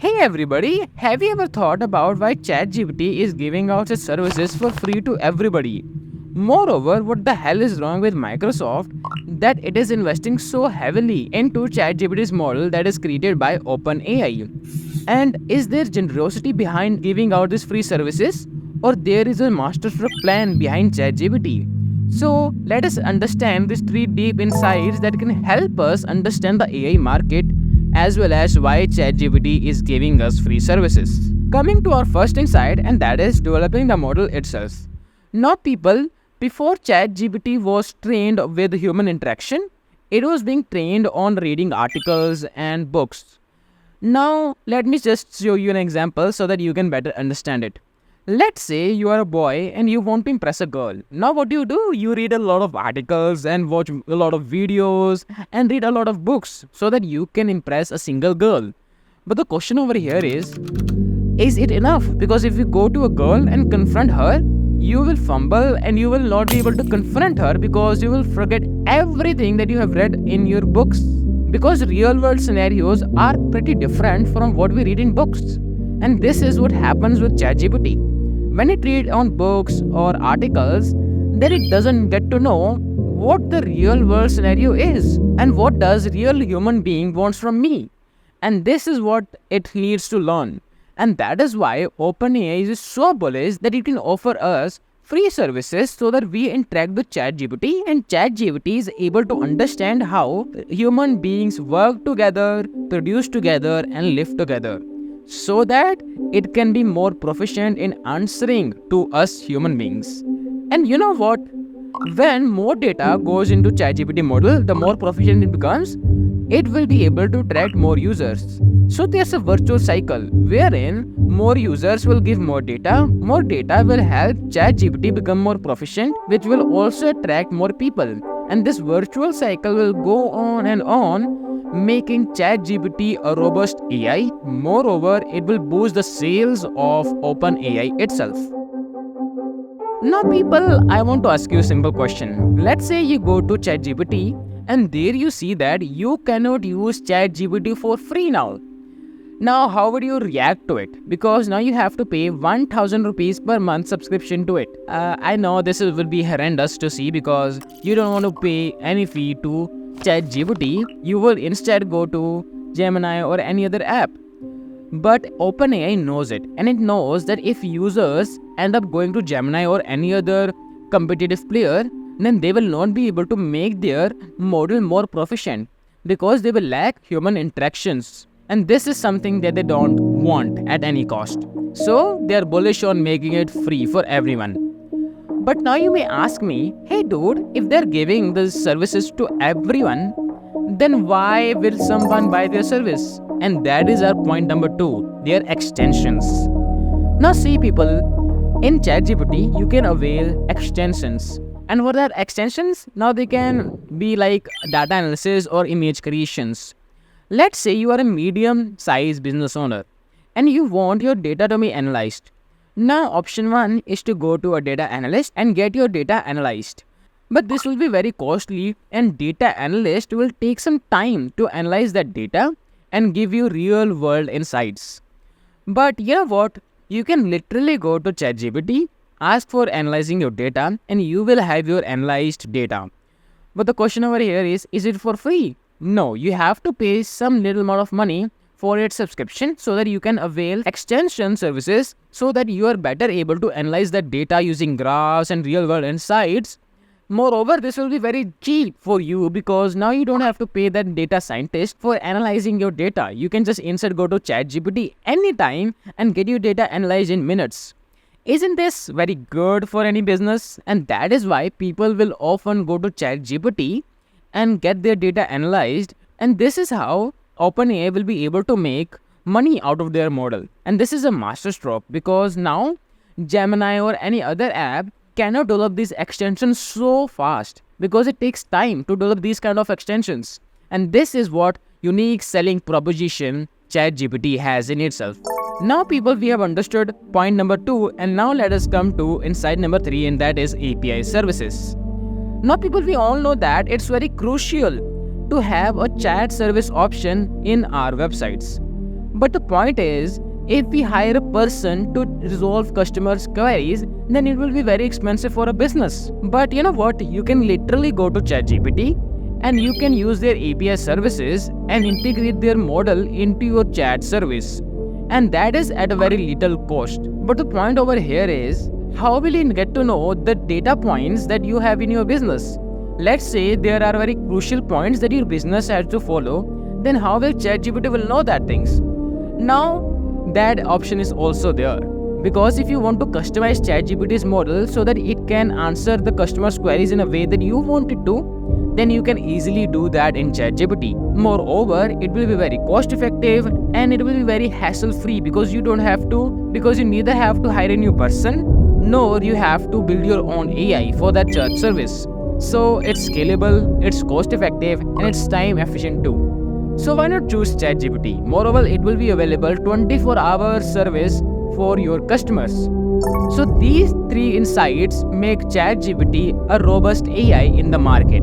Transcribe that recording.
Hey everybody, have you ever thought about why ChatGPT is giving out its services for free to everybody? Moreover, what the hell is wrong with Microsoft that it is investing so heavily into ChatGPT's model that is created by OpenAI? And is there generosity behind giving out these free services? Or there is a masterstroke plan behind ChatGPT? So, let us understand these three deep insights that can help us understand the AI market as well as why ChatGPT is giving us free services. Coming to our first insight, and that is developing the model itself. Now, people, before ChatGPT was trained with human interaction, it was being trained on reading articles and books. Now, let me just show you an example so that you can better understand it. Let's say you are a boy and you want to impress a girl. Now, what do? You read a lot of articles and watch a lot of videos and read a lot of books so that you can impress a single girl. But the question over here is it enough? Because if you go to a girl and confront her, you will fumble and you will not be able to confront her because you will forget everything that you have read in your books. Because real world scenarios are pretty different from what we read in books. And this is what happens with ChatGPT. When it reads on books or articles, then it doesn't get to know what the real world scenario is and what does real human being wants from me. And this is what it needs to learn. And that is why OpenAI is so bullish that it can offer us free services so that we interact with ChatGPT and ChatGPT is able to understand how human beings work together, produce together and live together, so that it can be more proficient in answering to us human beings. And you know what? When more data goes into ChatGPT model, the more proficient it becomes, it will be able to attract more users. So there's a virtual cycle wherein more users will give more data will help ChatGPT become more proficient, which will also attract more people. And this virtual cycle will go on and on, making ChatGPT a robust AI. Moreover, it will boost the sales of OpenAI itself. Now people, I want to ask you a simple question. Let's say you go to ChatGPT and there you see that you cannot use ChatGPT for free now. Now how would you react to it? Because now you have to pay 1000 rupees per month subscription to it. I know this will be horrendous to see because you don't want to pay any fee to ChatGPT. You will instead go to Gemini or any other app. But OpenAI knows it, and it knows that if users end up going to Gemini or any other competitive player, then they will not be able to make their model more proficient because they will lack human interactions. And this is something that they don't want at any cost. So they are bullish on making it free for everyone. But now you may ask me, hey dude, if they're giving these services to everyone, then why will someone buy their service? And that is our point number 2, their extensions. Now see people, in ChatGPT you can avail extensions. And what are extensions? Now they can be like data analysis or image creations. Let's say you are a medium-sized business owner and you want your data to be analyzed. Now option 1 is to go to a data analyst and get your data analyzed. But this will be very costly and data analyst will take some time to analyze that data and give you real world insights. But you know what? You can literally go to ChatGPT, ask for analyzing your data and you will have your analyzed data. But the question over here is it for free? No, you have to pay some little amount of money for its subscription so that you can avail extension services so that you are better able to analyze that data using graphs and real world insights. Moreover, this will be very cheap for you because now you don't have to pay that data scientist for analyzing your data. You can just instead go to ChatGPT anytime and get your data analyzed in minutes. Isn't this very good for any business? And that is why people will often go to ChatGPT and get their data analyzed. And this is how OpenAI will be able to make money out of their model. And this is a masterstroke because now Gemini or any other app cannot develop these extensions so fast because it takes time to develop these kind of extensions. And this is what unique selling proposition ChatGPT has in itself. Now people, we have understood point number 2 and now let us come to insight number 3, and that is API services. Now people, we all know that it's very crucial to have a chat service option in our websites. But the point is, if we hire a person to resolve customers' queries, then it will be very expensive for a business. But you know what? You can literally go to ChatGPT and you can use their API services and integrate their model into your chat service. And that is at a very little cost. But the point over here is, how will you get to know the data points that you have in your business? Let's say there are very crucial points that your business has to follow, then how will ChatGPT will know that things? Now, that option is also there. Because if you want to customize ChatGPT's model so that it can answer the customer's queries in a way that you want it to, then you can easily do that in ChatGPT. Moreover, it will be very cost effective and it will be very hassle free because you neither have to hire a new person nor you have to build your own AI for that chat service. So it's scalable, it's cost effective, and it's time efficient too. So why not choose ChatGPT? Moreover, it will be available 24-hour service for your customers. So these three insights make ChatGPT a robust AI in the market.